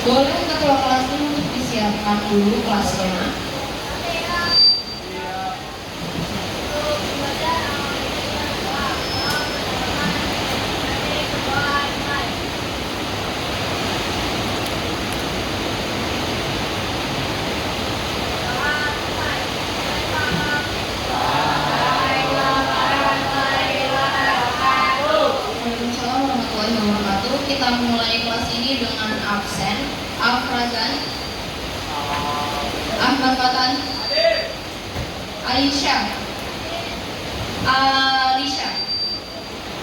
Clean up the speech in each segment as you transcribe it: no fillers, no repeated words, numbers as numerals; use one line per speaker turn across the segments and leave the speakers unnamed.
Boleh ketua kelas ini untuk disiapkan dulu kelasnya. Waalaikumsalam warahmatullahi wabarakatuh. Kita mulai kelas ini dengan absen Afrazan, Ahmad Fatan, Aisyah,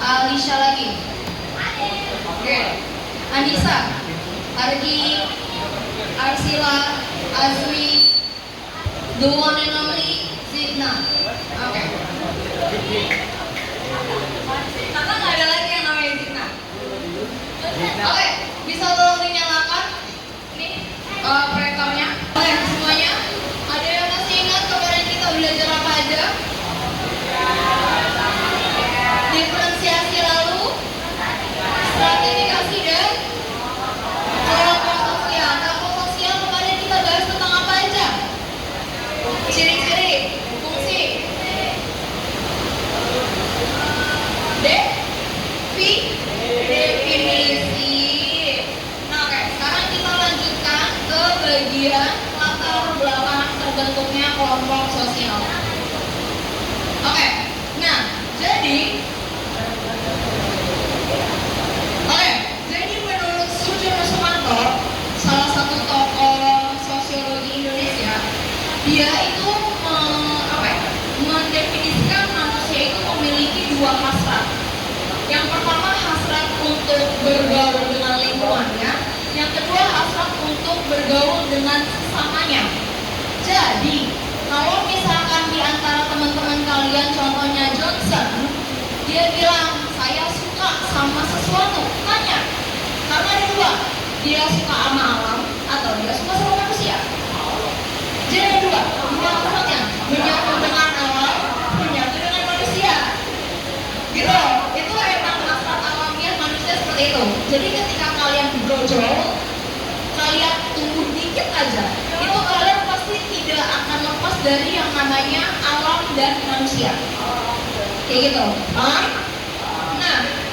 Alisha lagi, Anissa, Argi, Arsila, Azmi, the one and only Zidna. Oke. Karena nggak ada lagi yang namanya Zidna. Oke, bisa tolong dinyalakan ini proyektornya. Oke, semuanya. Ada yang masih ingat kemarin kita belajar apa aja? Diferensiasi, lalu stratifikasi dan kelompok sosial. Kelompok sosial kemarin kita bahas tentang apa aja? Ciri-ciri, fungsi, definisi. Nah, oke, sekarang kita lanjutkan ke bagian latar belakang terbentuknya kelompok sosial. Oke, nah jadi menurut Sujono Sumanto, salah satu tokoh sosiologi Indonesia, dia itu mendefinisikan manusia itu memiliki dua hasrat. Yang pertama hasrat untuk bergaul dengan lingkungannya, yang kedua hasrat untuk bergaul dengan sesamanya. Jadi kalau misalkan di antara teman-teman kalian contohnya Johnson, dia bilang saya suka sama sesuatu, tanya, karena ada dua, dia suka sama alam atau dia suka sama manusia. Jadi ada dua hasratnya, menyatu dengan alam, menyatu dengan manusia. Gitu, itu emang hasrat alamiah manusia seperti itu. Jadi ketika kalian brojol, kalian tunggu dikit aja, itu kalian pasti tidak akan lepas dari yang namanya alam dan manusia. Kayak gitu. Nah,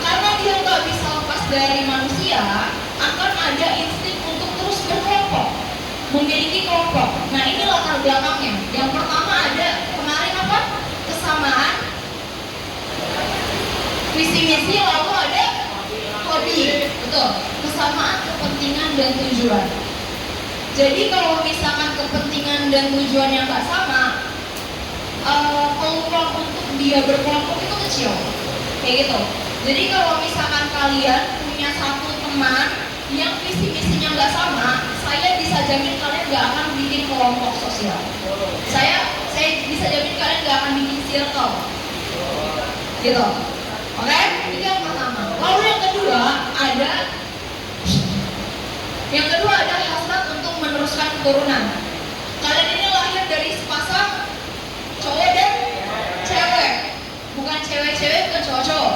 karena dia nggak bisa lepas dari manusia, akan ada insting untuk terus berkelompok, memiliki kelompok. Nah, ini latar belakangnya. Yang pertama ada kemarin apa? Kesamaan, visi misi, lalu ada hobi. Betul. Kesamaan kepentingan dan tujuan. Jadi kalau misalkan kepentingan dan tujuannya nggak sama, peluang untuk dia berkelompok itu kecil. Kayak gitu. Jadi kalau misalkan kalian punya satu teman yang visi misinya nggak sama, saya bisa jamin kalian nggak akan bikin kelompok sosial. Saya bisa jamin kalian nggak akan bikin circle. Gitu. Oke? Itu yang pertama. Lalu yang kedua ada hasrat untuk meneruskan keturunan. Kalian ini lahir dari sepasang cowok dan cewek, bukan cewek-cewek, bukan cowok-cowok.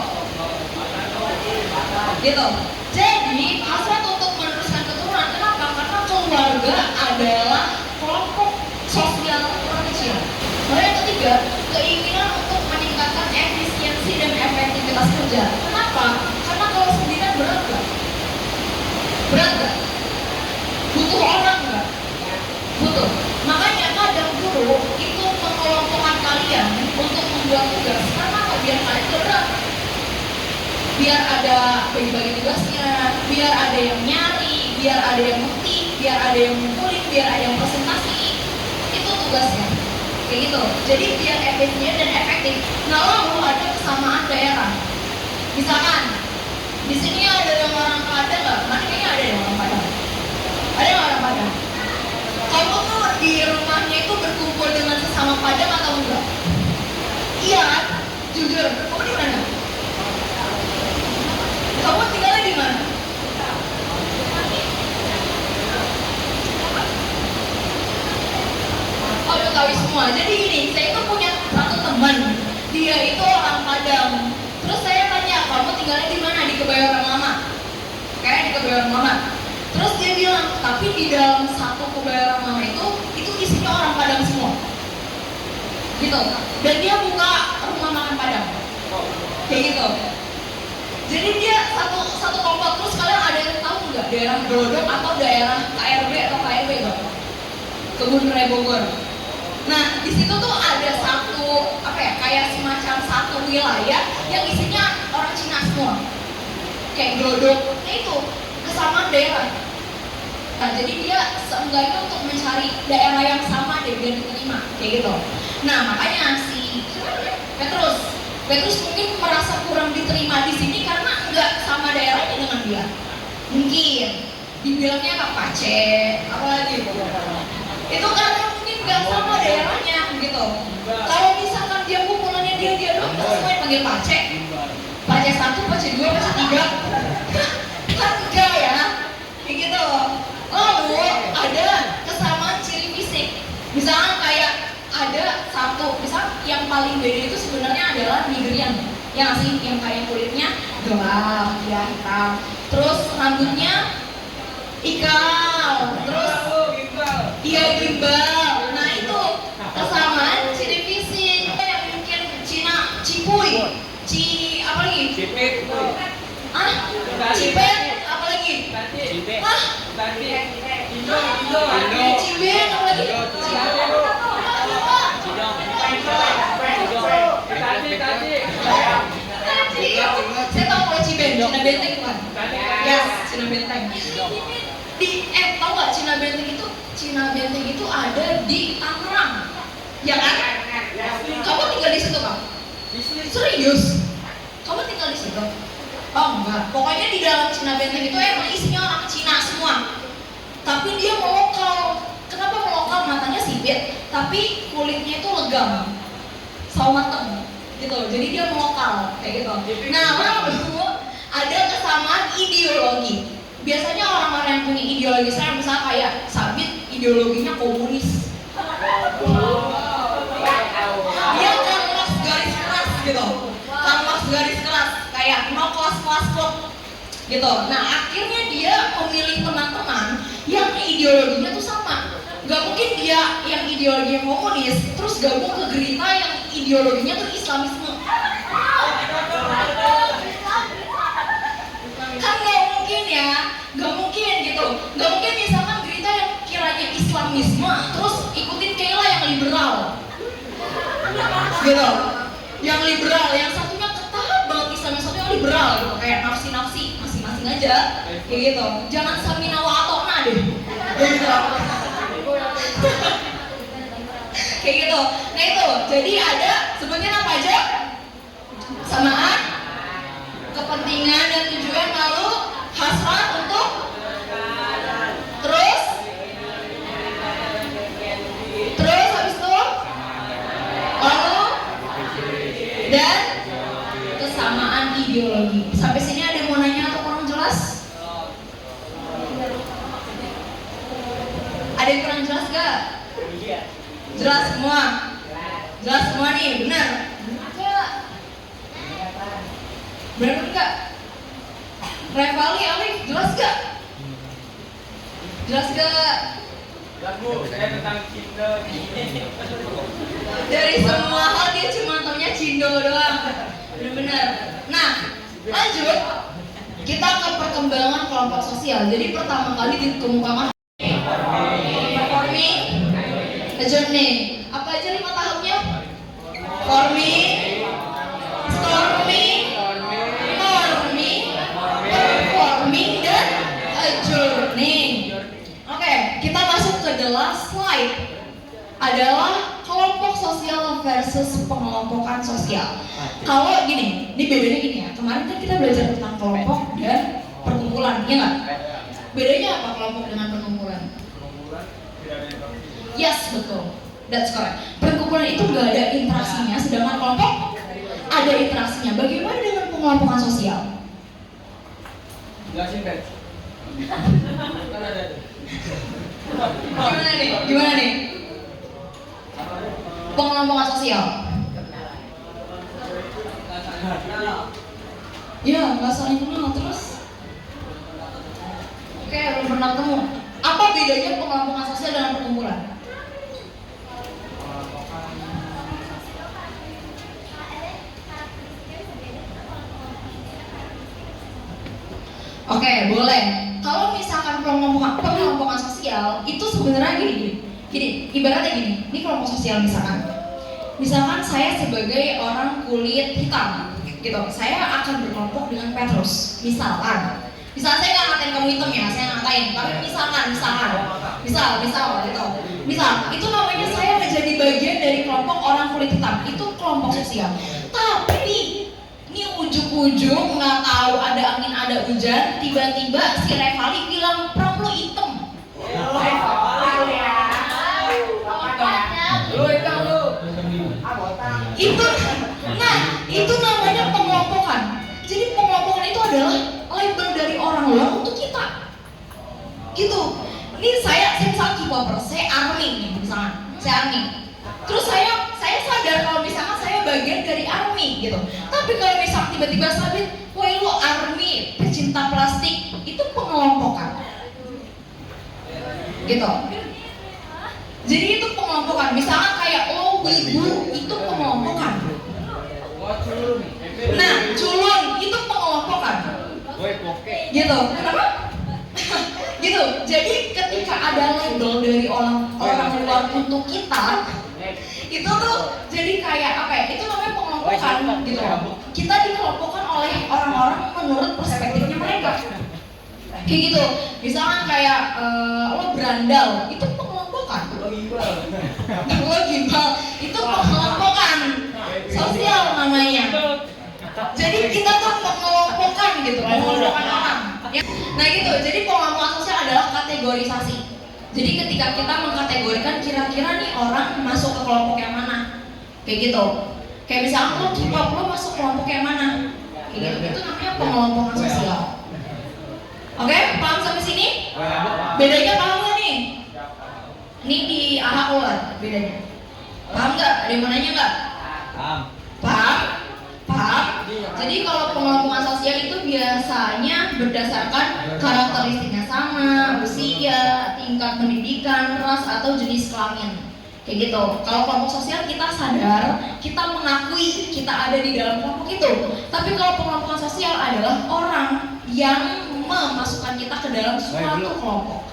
Gitu. Jadi hasrat untuk meneruskan keturunan. Kenapa? Karena keluarga adalah kelompok sosial terkecil. Lalu yang ketiga, keinginan untuk meningkatkan efisiensi dan efektivitas kerja. Kenapa? Karena kalau sendirian berat gak? Berat gak? Butuh orang gak? Butuh. Makanya kadang guru itu mengelompokkan kalian untuk membuat tugas. Karena apa? Biar kalian berat. Biar ada bagi-bagi tugasnya, biar ada yang nyari, biar ada yang ngetik, biar ada yang ngumpulin, biar ada yang presentasi. Itu tugasnya. Kayak gitu. Jadi biar efisien dan efektif. Nah, lalu ada kesamaan daerah. Misalkan di sini ada yang orang Padang nggak? Mana kayaknya ada yang orang Padang. Ada yang orang Padang. Kamu tuh di rumahnya itu berkumpul dengan sesama Padang atau enggak? Iya kan? Jujur. Kamu di mana? Kamu tinggalnya di mana? Oh, Betawi semua. Jadi gini, saya itu punya satu teman. Dia itu orang Padang. Terus saya tanya, kamu tinggalnya di mana? Di Kebayoran Lama. Kayak di Kebayoran Lama. Terus dia bilang, tapi di dalam satu kebayoran lama itu isinya orang Padang semua. Gitu. Dan dia buka rumah makan Padang. Kayak gitu. Jadi dia satu kelompok. Terus kalian ada yang tahu nggak daerah Glodok atau daerah KRB atau KRB nggak? Kebun Raya Bogor. Nah, di situ tuh ada satu kayak semacam satu wilayah yang isinya orang Cina semua. Kayak Glodok. Nah itu kesamaan daerah. Nah, jadi dia seenggaknya untuk mencari daerah yang sama deh biar diterima, kayak gitu. Nah, makanya si Petrus mungkin merasa kurang diterima di sini karena nggak sama daerahnya dengan dia. Mungkin dibilangnya Kak Pace, apalagi itu karena mungkin nggak sama daerahnya gitu. Kalau misalkan dia kumpulannya dia doang, semuanya panggil Pace 1, Pace 2, Pace 3 kan enggak ya, kayak gitu. Lalu ada kesamaan ciri fisik, misalnya kayak ada satu, misal yang paling beda itu sebenarnya adalah Nigerian, yang asli yang kayak kulitnya gelap, ya hitam, terus rambutnya ikal, terus iya gimbal. Nah itu kesamaan ciri fisik. Yang mungkin Cina cipuy, apa lagi? Cipet, cipet, apa lagi? Cibeng, apa lagi? Saya tahu kalau Cibeng, Cina Benteng kan? Yes, Cina Benteng. Tahu nggak Cina Benteng itu ada di Tangerang, ya kan? Kamu tinggal di situ kan? Serius? Kamu tinggal di situ? Oh enggak, pokoknya di dalam Cina Benteng itu emang isinya orang Cina semua. Tapi dia melokal. Kenapa melokal? Matanya sipit, tapi kulitnya itu legam, sawo mateng, gitu. Jadi dia melokal, kayak gitu. Nah, lalu ada kesamaan ideologi. Biasanya orang-orang yang punya ideologi, saya misalnya kayak Sabit, ideologinya komunis. Dia kanvas garis keras gitu, kanvas garis keras, kayak no class club gitu. Nah, akhirnya dia memilih teman-teman yang ideologinya tuh sama. Gak mungkin dia yang ideologinya komunis terus gabung ke Gerita yang ideologinya tuh Islamisme. Kan gak mungkin ya, gak mungkin gitu. Gak mungkin misalkan Gerita yang kiranya Islamisme terus ikutin Kayla yang liberal gitu, yang liberal, yang satunya ketat banget Islam, yang satunya liberal gitu, kayak nafsi masing-masing aja kayak gitu. Jangan samina wa atona deh gitu. Kayak gitu. Nah itu, jadi ada sebenarnya apa aja? Samaan, kepentingan dan tujuan, lalu hasrat untuk, terus habis itu, lalu dan kesamaan ideologi. Sampai sini ada yang mau nanya atau kurang jelas? Ada yang kurang jelas gak? Jelas semua? Jelas semua nih, benar? Benar enggak? Revali, Alif, jelas gak? Jelas gak?
Saya tentang Cindo.
Dari semua hal dia cuma taunya Cindo doang. Benar-benar. Nah, lanjut. Kita ke perkembangan kelompok sosial. Jadi pertama kali dikemukakan forming, adjourning. Apa aja 5 tahapnya? Forming, storming, norming, performing, dan adjourning. Oke, kita masuk ke the last slide. Adalah kelompok sosial versus pengelompokan sosial. Kalau gini, ini bedanya gini ya. Kemarin kan kita belajar tentang kelompok dan perkumpulan, ya nggak? Bedanya apa kelompok dengan perkumpulan? Yes, betul. That's correct. Perkumpulan itu nggak ada interaksinya, sedangkan kelompok ada interaksinya. Bagaimana dengan pengelompokan sosial?
Jelasin kan?
Gimana nih? Pengelompokan sosial. Ya, nggak saling kenal terus. Oke, belum pernah ketemu. Apa bedanya pengelompokan sosial dengan perkumpulan? Oke, boleh. Kalau misalkan pengelompokan sosial itu sebenarnya gini, ibaratnya gini. Ini kelompok sosial misalkan saya sebagai orang kulit hitam, gitu. Saya akan berkelompok dengan Petrus. Misalkan saya nggak ngatain kamu hitam ya, saya ngatain. Tapi misal gitu. Misal itu namanya saya menjadi bagian dari kelompok orang kulit hitam. Itu kelompok sosial. Tapi ini ujung-ujung nggak tahu ada angin ada hujan, tiba-tiba si Revali bilang pram lu hitam. Itu namanya pengelompokan. Jadi pengelompokan itu adalah label dari orang luar untuk kita. Gitu. Ini saya misalnya K-popper, saya ARMY nih misalnya, saya ARMY. Terus saya sadar kalau misalkan saya bagian dari ARMY gitu. Tapi kalau misalnya tiba-tiba sabit, woi lu ARMY, pecinta plastik, itu pengelompokan. Gitu. Jadi itu pengelompokan. Misalnya kayak lo wibu, itu pengelompokan. Nah, culun itu pengelompokan. Gitu. Kenapa? Gitu. Jadi ketika ada label dari orang luar untuk kita, itu tuh jadi kayak apa ya? Itu namanya pengelompokan gitu. Kita dikelompokkan oleh orang-orang menurut perspektifnya mereka. Kayak gitu. Misalnya kayak lo berandal, itu pengelompokan. Lo gimbal, itu pengelompokan sosial namanya. Jadi kita tuh mengelompokkan gitu, mengelompokkan orang. Nah gitu. Jadi pengelompokan sosial adalah kategorisasi. Jadi ketika kita mengkategorikan kira-kira nih orang masuk ke kelompok yang mana, kayak gitu. Kayak misalnya lo K-pop, lo masuk kelompok yang mana, kayak gitu. Itu namanya pengelompokan sosial. Oke, paham sampai sini? Bedanya paham nggak nih? Ini di AHA keluar bedanya. Paham nggak? Ada yang mau nanya nggak? Paham? Jadi kalau pengelompokan sosial itu biasanya berdasarkan karakteristiknya sama, usia, tingkat pendidikan, ras atau jenis kelamin. Kayak gitu. Kalau kelompok sosial kita sadar, kita mengakui kita ada di dalam kelompok itu. Tapi kalau pengelompokan sosial adalah orang yang memasukkan kita ke dalam suatu kelompok.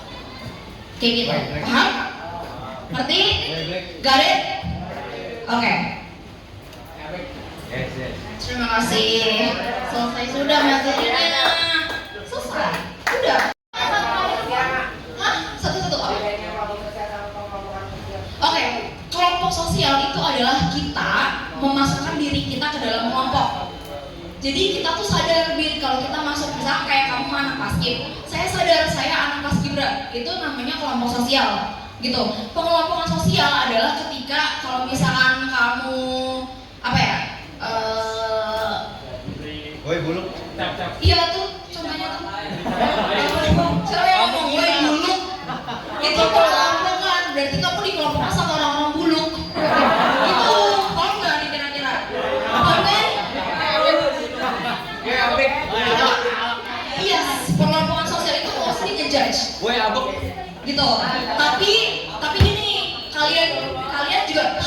Kayak gitu. Paham? Ngerti? Got it? Oke. Terima kasih. Selesai sudah materinya. Selesai. Udah. Hah? Satu-satu. Oke. Kelompok sosial itu adalah kita memasukkan diri kita ke dalam kelompok. Jadi kita tuh sadar kalau kita masuk, misalnya kayak kamu anak paskib, saya sadar saya anak paskibra, itu namanya kelompok sosial. Gitu. Pengelompokan sosial adalah ketika kalau misalkan kamu apa ya?
Woi buluk.
Iya tuh, contohnya tuh. Siapa yang ngomong woi buluk? Itu pengelompokan, berarti kamu dikelompokkan sama orang-orang buluk. Itu, kalau nggak nih kira-kira? Apa kan? Iya, pengelompokan sosial itu mostly ngejudge.
Woi abok.
Gitu. Tapi gini, kalian juga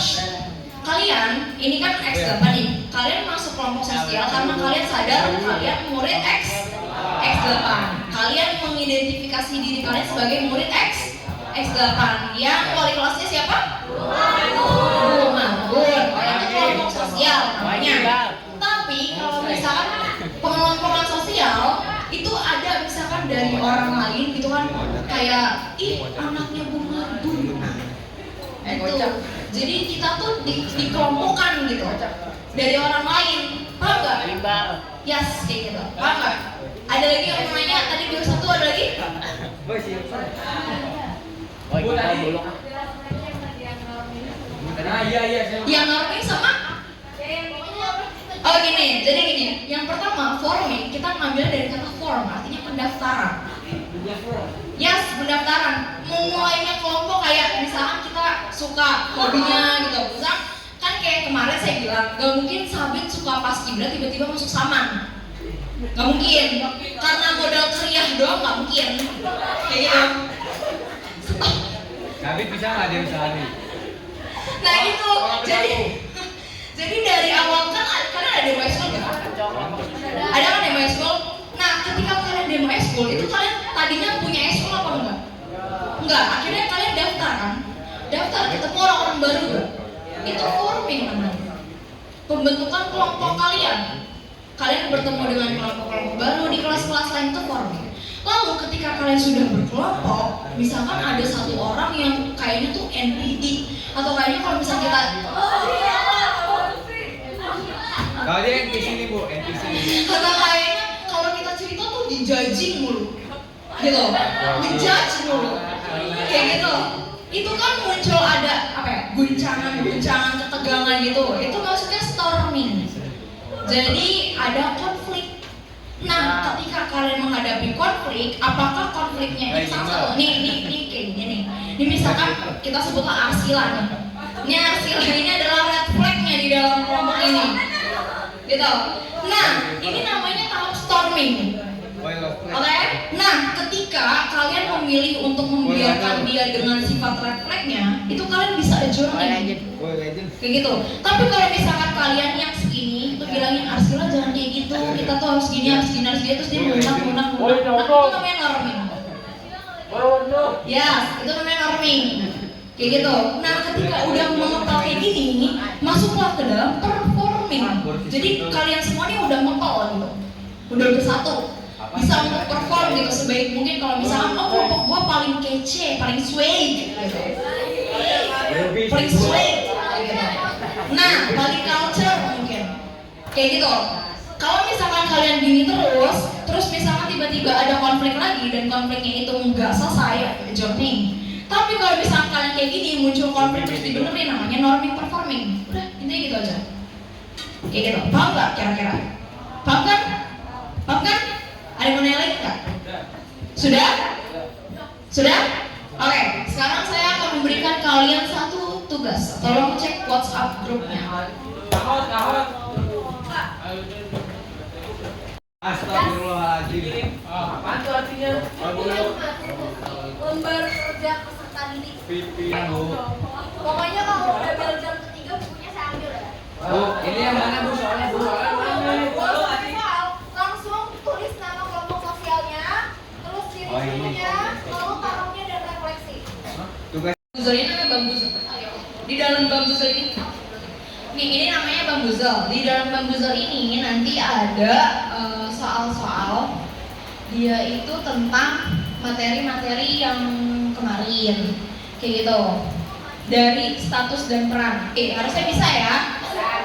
kalian ini kan X8 nih. Kalian masuk kelompok sosial karena kalian sadar kalian murid X8. Kalian mengidentifikasi diri kalian sebagai murid X8. Yang wali kelasnya siapa? Bu Manggun. Itu kelompok sosial namanya. Tapi kalau misalkan pengelompokan sosial itu ada misalkan dari orang lain gitu kan, kayak anaknya Bu Manggun. Gitu. Jadi kita tuh dikelompokkan gitu dari orang lain. Paham gak? Yes, kayak gitu. Paham gak? Ada lagi yang mau nanya? Tadi 21 ada lagi? Yang norming sama? Oh gini, jadi gini. Yang pertama, forming, kita ngambil dari kata form, artinya pendaftaran. Yes, pendaftaran. Mulainya kelompok kayak misalkan kita suka hobinya gitu. Misal kan kayak kemarin saya bilang, gak mungkin Sabit suka paskibra tiba-tiba masuk Saman. Nggak mungkin, karena modal kriah doang nggak mungkin. Kayak gitu.
Tapi bisa nggak dia usahain?
Nah itu, jadi dari awal kan kalian ada demo ekskul nggak? Ada kan demo ekskul? Nah ketika kalian demo ekskul itu kalian tadinya punya ekskul apa enggak? Enggak, akhirnya kalian daftar kan? Daftar, ketemu orang-orang baru gak? Itu forming namanya. Pembentukan kelompok kalian. Kalian bertemu dengan kelompok-kelompok baru di kelas-kelas lain itu forming. Lalu ketika kalian sudah berkelompok, misalkan ada satu orang yang kayaknya tuh NPD atau kayaknya kalau misalnya kita
Kalau dia NPC nih bu, NPC nih.
kata kayaknya kalau kita cerita tuh dijudging mulu, gitu, dijudge mulu, kayak gitu. Itu kan muncul ada apa ya, guncangan ketegangan gitu. Itu maksudnya storming. Jadi ada konflik. Nah, ketika kalian menghadapi konflik, apakah konfliknya ini satu? Nih kayak gini nih. Ini misalkan kita sebutlah Arsila nih. Ini Arsila ini adalah red flag-nya di dalam kelompok ini. Gitu. Nah, ini namanya tahap storming. Oke? Nah, ketika kalian memilih untuk membiarkan dia dengan sifat red flag-nya, itu kalian bisa adjourning. Kayak gitu. Tapi kalau misalkan kalian yang segini, itu bilangin Arsila jangan kayak gitu, kita tuh harus gini, terus dia munak. Itu namanya norming. Ya, itu namanya norming. Kayak gitu. Nah, ketika udah mengepal kayak gini, masuklah ke dalam performing. Jadi kalian semua nih udah ngepal gitu. Udah bersatu. Bisa untuk perform gitu sebaik mungkin. Kalau misalkan kelompok gua paling kece, paling swag gitu. Paling swag gitu. Nah, paling culture mungkin. Kayak gitu. Kalau misalkan kalian gini terus misalkan tiba-tiba ada konflik lagi dan konfliknya itu nggak selesai, joining. Tapi kalau misalkan kalian kayak gini muncul konflik terus dibenerin, namanya norming performing. Udah, intinya gitu aja. Kayak gitu. Paham nggak kira-kira? Paham kan? Paham kan? Ada yang mau nanya lagi nggak? Sudah? Sudah? Oke, sekarang saya akan memberikan kalian satu tugas. Tolong cek WhatsApp grupnya.
Astagfirullahaladzim. Apaan tuh artinya?
Lembar kerja peserta didik.
Pimpinan bu.
Pokoknya kalau udah bel jam ketiga bukunya saya ambil ya.
Bu, ini yang mana bu? Soalnya bu.
Langsung tulis nama kelompok sosialnya, terus ciri-cirinya, lalu taruhnya dan refleksi.
Tugas.
Bambuzel ini namanya bambuzel. Di dalam bambuzel ini, ini namanya bambuzel. Di dalam bambuzel ini nanti ada soal-soal. Dia itu tentang materi-materi yang kemarin, kayak gitu. Dari status dan peran. Harusnya bisa ya.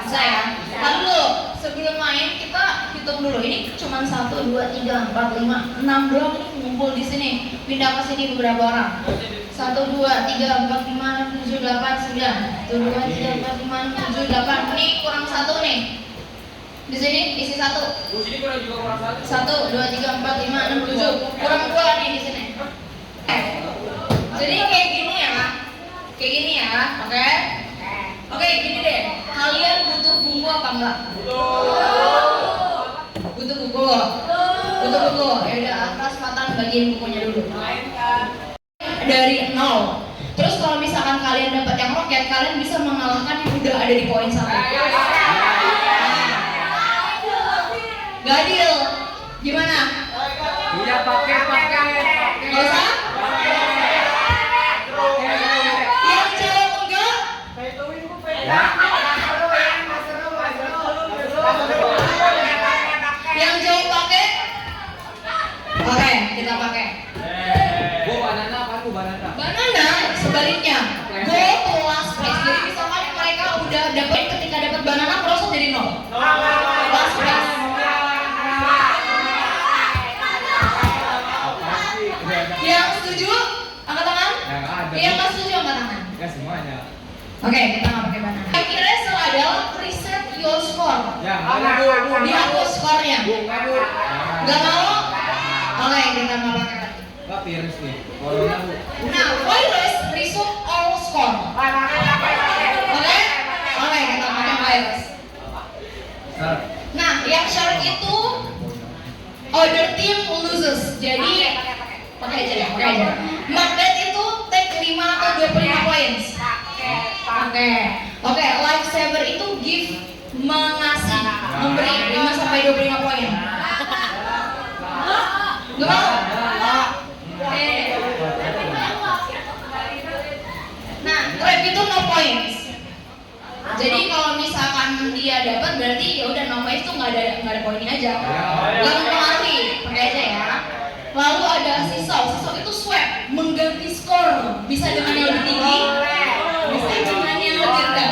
Bisa ya. Lalu sebelum main kita hitung dulu. Ini cuma 1, 2, 3, 4, 5, 6 doang nih ngumpul di sini. Pindah ke sini beberapa orang. 1, 2, 3, 4, 5, 6, 7, 8, 9. 1, 2, 3, 4, 5, 6, 7, 8. Ini kurang 1 nih. Di sini isi 1.
Bu, sini kurang juga kurang 1.
1, 2, 3, 4, 5, 6, 7. Kurang 2 nih di sini. Jadi kayak gini ya. Kayak gini ya, oke? Oke, gini deh. Kalian butuh buku apa enggak? Butuh buku. Butuh buku. Ya udah, atas matan bagiin bukunya dulu. Dari 0. Terus kalau misalkan kalian dapat yang roket, kalian bisa mengalahkan yang udah ada di poin 1. Gak adil. Gimana?
Iya pakai.
Gak usah? Yang jawab enggak? Yang jawab pakai? Oke, kita pakai.
Bu, banana apa bu banana?
Banana sebaliknya. Go to last place. Jadi misalkan mereka udah dapat, ketika dapat banana proses jadi 0. Last place. Yang setuju angkat tangan? Yang nggak setuju angkat tangan?
Enggak semuanya.
Oke, kita nggak pakai banana. Akhirnya setelah adalah reset your score.
Ya, mana bu?
Dihapus skornya.
Bu, nggak bu.
Nggak mau? Oke, kita nggak pakai lagi.
Nggak virus nih. Corona bu.
Nah, virus result all score. Oke? Oke, kita pakai virus.
Sar.
Nah, yang syarat itu Other team loses. Jadi pakai aja deh, pakai aja. Macbeth itu take 5 atau 25 poin. Oke, lifesaver itu give, mengasih, memberi 5 sampai 25 poin. Gak mau? Nah, trap itu no points. Jadi kalau misalkan dia dapat berarti ya udah no points tuh nggak ada poinnya aja. Gak mempengaruhi, pakai aja ya. Lalu ada seesaw itu sweep, mengganti skor, bisa dengan yang lebih tinggi, bisa dengan yang lebih rendah.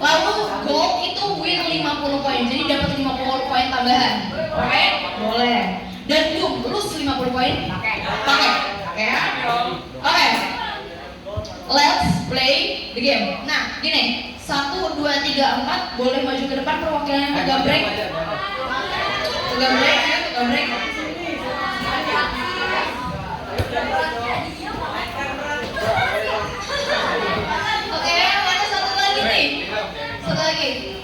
Lalu gold itu win 50 poin, jadi dapat 50 poin tambahan. Oke? Boleh. Dan boom, lulus 50 poin. Pakai ya. Oke. Let's play the game. Nah, gini, 1, 2, 3, 4 boleh maju ke depan perwakilannya gambreng. Gambreng ya, gambreng. Oke, mana satu lagi nih? Satu lagi.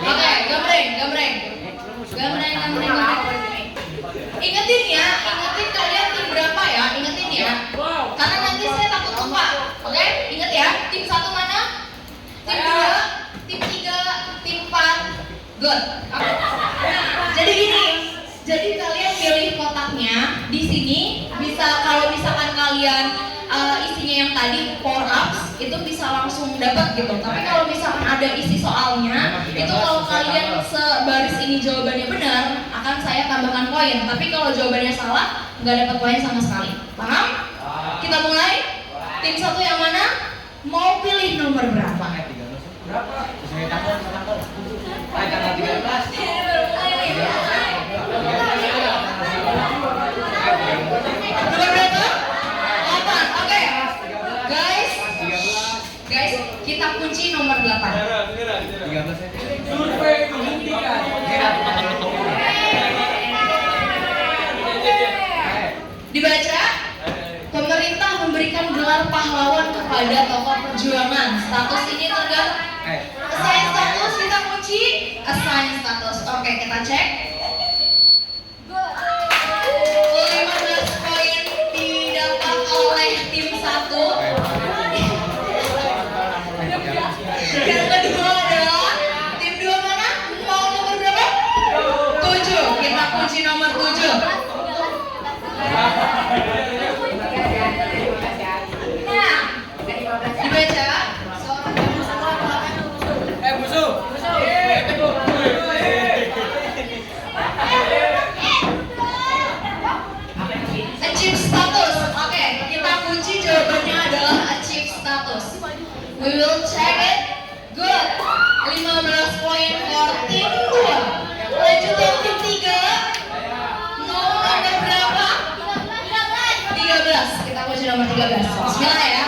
Oke, gambreng. Ingetin ya, ingetin kalian tim berapa ya, ingetin ya. Karena nanti saya takut lupa. Oke, inget ya. Tim 1 mana? Tim 2, tim 3, tim 4. Good. Jadi gini, jadi kalian pilih kotaknya di sini. Bisa kalau misalkan kalian isinya yang tadi power ups itu bisa langsung dapat gitu. Tapi kalau misalkan ada isi soalnya, itu kalau kalian sebaris ini jawabannya benar, akan saya tambahkan poin. Tapi kalau jawabannya salah, nggak dapat poin sama sekali. Paham? Kita mulai. Tim 1 yang mana? Mau pilih nomor berapa?
Berapa? Saya tanggal. Tanggal 13.
Nomor berapa? 8. Oke. Guys, kita kunci nomor 8.
13 aja.
Survei membuktikan.
Dibaca. Pemerintah memberikan gelar pahlawan kepada tokoh perjuangan. Status ini tergantung. Assign status, kita kunci. Assign status. Oke, kita cek. 15 poin didapat oleh tim 1. Yang kedua adalah tim 2 mana? Mau nomor berapa? 7. Kita kunci nomor 7. Nah, dibaca.
Musuh.
Achieve status. Oke, kita kunci jawabannya adalah achieve status. We will check it. Good. 15 poin for tim 2. Lanjut yang tim 3. Nomor berapa? 13. Kita kunci nomor 13. Bismillah ya.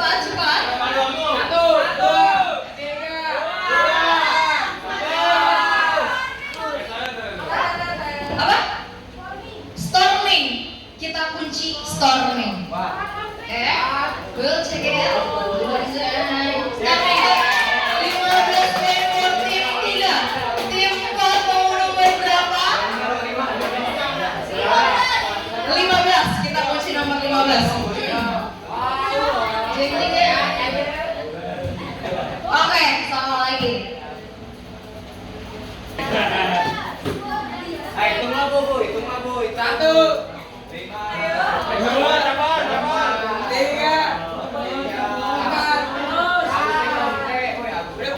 Cepat. Apa? Storming. Kita kunci storming. We'll check it out. Storming. 15 poin for tim 3. Tim 4 mau nomor berapa? 15. Kita kunci nomor 15. Oke, sama lagi.
Hitung lah bu. 1. 2. 3. 4.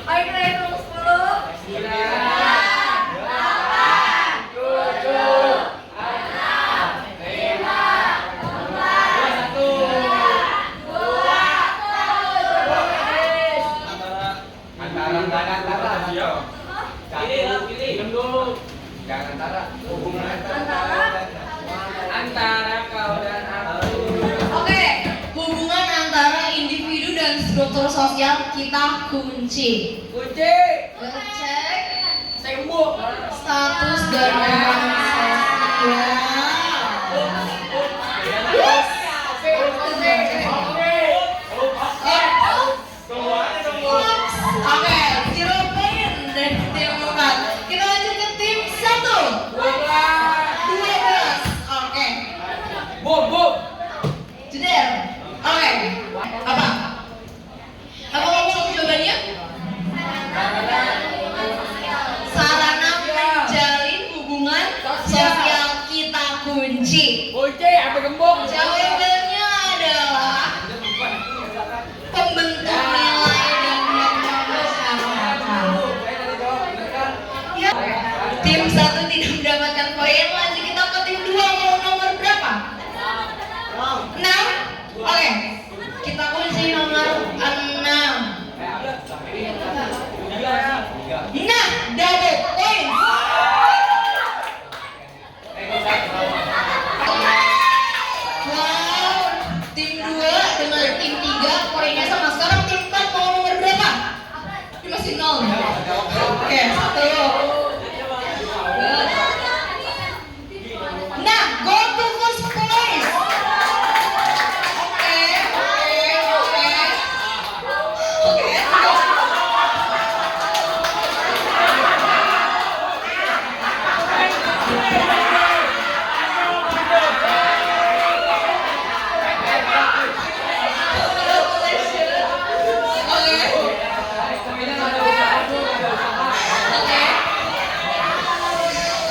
Ayo kita hitung 10.
9. Pilih dulu.
Jangan antara hubungan
Antara kau dan aku.
Oke, hubungan antara individu dan struktur sosial kita kunci.
Kunci.
Cek. status dan hubungan sosial. Oke, zero point dari tim 4. Kita lanjut ke tim 1. 12. Oke. Jeder. Oke. Apa? Apa langsung jawabannya? Sarana menjalin hubungan sosial kita kunci.
Apa gembok?
Jawabannya adalah pembentuk nilai dan norma masyarakat. Ya, tim 1 tidak mendapatkan poin. Lanjut kita ke tim 2. Mau nomor berapa? 6. Oke. Kita kunci nomor 6. Nah, double point. Wow, tim 2 dengan tim 3 poinnya sama. Sekarang tim 4 mau nomor berapa? Ini masih 0. Oke, 1. Nah, go to first place. Oke.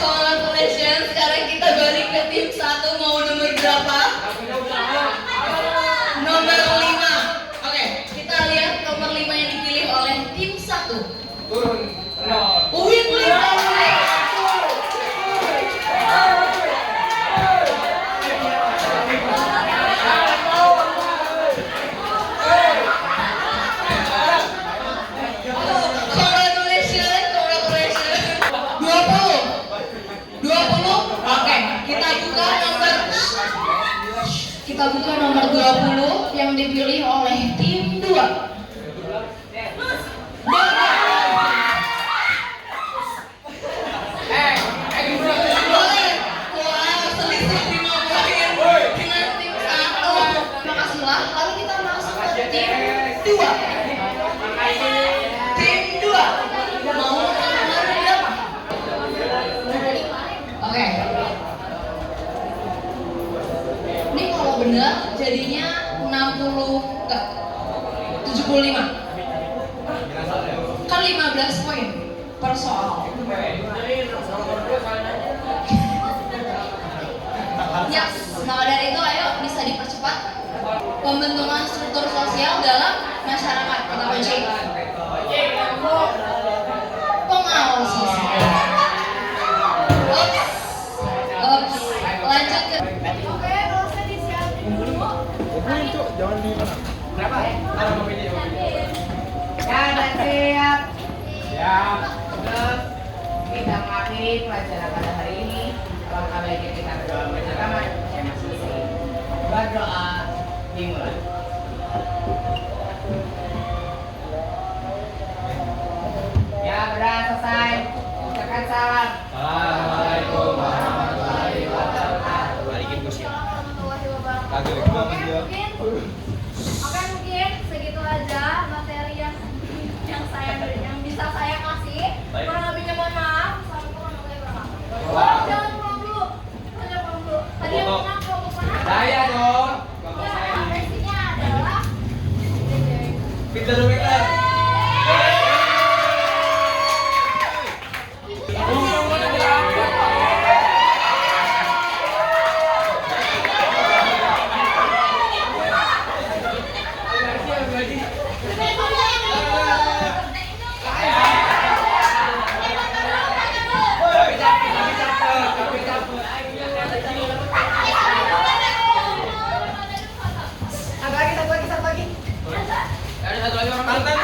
Congratulations. Sekarang kita balik ke tim 1. Mau nomor berapa? Nomor 5. Oke, kita lihat nomor 5 yang dipilih oleh tim 1.
Turun.
Uwin Lima. Congratulations. 20. Oke, kita buka nomor 20 yang dipilih oleh tim 2. Selisih 5 poin dengan tim 1. Makasihlah. Lalu kita masuk ke tim 2. Tim 2 mau nomor berapa? Oke. Ini kalau benar jadinya 60 enggak 75. Kan 15 poin per soal. Yes, maka dari itu ayo bisa dipercepat. Pembentukan struktur sosial dalam masyarakat kita kunci. Pengawas sosial. Ups. Lanjut ke
Oke, kalau saya disiapin dulu.
Jangan di mana?
Berapa?
Ya, udah siap.
Siap.
Terus kita mengakhiri pelajaran pada hari ini. Alangkah baiknya kita berdoa bersama saya masing-masing. Berdoa dimulai. Ya, udah selesai. Ucapkan salam.
Assalamualaikum warahmatullahi wabarakatuh. Balikin gue siap.
Warahmatullahi wabarakatuh.
Kagak,
Oke,
gua dia.
mungkin segitu aja materi yang bisa saya kasih.
Baik.
Kurang lebihnya mohon maaf. Assalamualaikum warahmatullahi wabarakatuh.
Wah.
Oh, jangan pulang dulu. Tadi yang menang kelompok mana?
Saya dong.
Ya, versinya adalah
Peter Peter. Satu lagi orang mantan.